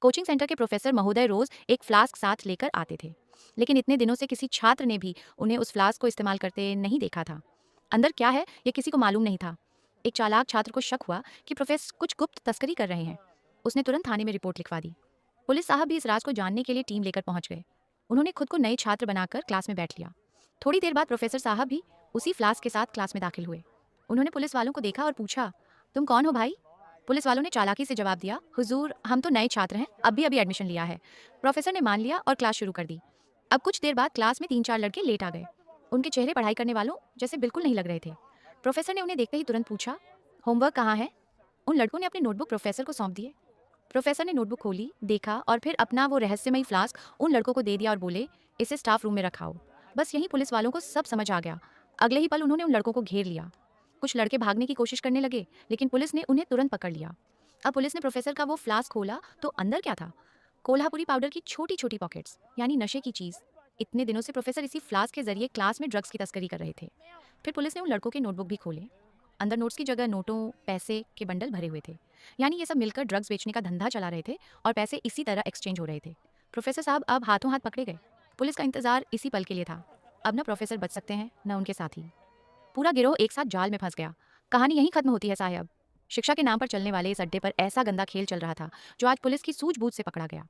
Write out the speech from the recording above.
Coaching centre के professor महोदय रोज एक फ्लास्क साथ लेकर आते थे, लेकिन इतने दिनों से किसी छात्र ने भी उन्हें उस फ्लास्क को इस्तेमाल करते नहीं देखा था। अंदर क्या है ये किसी को मालूम नहीं था। एक चालाक छात्र को शक हुआ कि प्रोफेसर कुछ गुप्त तस्करी कर रहे हैं। उसने तुरंत थाने में रिपोर्ट लिखवा दी। पुलिस साहब भी इस राज को जानने के लिए टीम लेकर पहुंच गए। उन्होंने खुद को नए छात्र बनाकर क्लास में बैठ लिया। थोड़ी देर बाद प्रोफेसर साहब भी उसी फ्लास्क के साथ क्लास में दाखिल हुए। उन्होंने पुलिस वालों को देखा और पूछा, तुम कौन हो भाई? पुलिस वालों ने चालाकी से जवाब दिया, हुजूर हम तो नए छात्र हैं, अभी अभी एडमिशन लिया है। प्रोफेसर ने मान लिया और क्लास शुरू कर दी। अब कुछ देर बाद क्लास में 3-4 लड़के लेट आ गए। उनके चेहरे पढ़ाई करने वालों जैसे बिल्कुल नहीं लग रहे थे। प्रोफेसर ने उन्हें देखते ही तुरंत पूछा, होमवर्क कहाँ है? उन लड़कों ने अपनी नोटबुक प्रोफेसर को सौंप दिए। प्रोफेसर ने नोटबुक खोली, देखा और फिर अपना वो रहस्यमयी फ्लास्क उन लड़कों को दे दिया और बोले, इसे स्टाफ रूम में रखाओ। बस यही पुलिस वालों को सब समझ आ गया। अगले ही पल उन्होंने उन लड़कों को घेर लिया। कुछ लड़के भागने की कोशिश करने लगे, लेकिन पुलिस ने उन्हें तुरंत पकड़ लिया। अब पुलिस ने प्रोफेसर का वो फ्लास्क खोला तो अंदर क्या था? कोल्हापुरी पाउडर की छोटी छोटी पॉकेट्स, यानी नशे की चीज। इतने दिनों से प्रोफेसर इसी फ्लास्क के जरिए क्लास में ड्रग्स की तस्करी कर रहे थे। फिर पुलिस ने उन लड़कों के नोटबुक भी खोले। अंदर नोट्स की जगह नोटों, पैसे के बंडल भरे हुए थे। यानी ये सब मिलकर ड्रग्स बेचने का धंधा चला रहे थे और पैसे इसी तरह एक्सचेंज हो रहे थे। प्रोफेसर साहब अब हाथों हाथ पकड़े गए। पुलिस का इंतजार इसी पल के लिए था। अब न प्रोफेसर बच सकते हैं न उनके साथी। पूरा गिरोह एक साथ जाल में फंस गया। कहानी यहीं खत्म होती है साहब। शिक्षा के नाम पर चलने वाले इस अड्डे पर ऐसा गंदा खेल चल रहा था जो आज पुलिस की सूझबूझ से पकड़ा गया।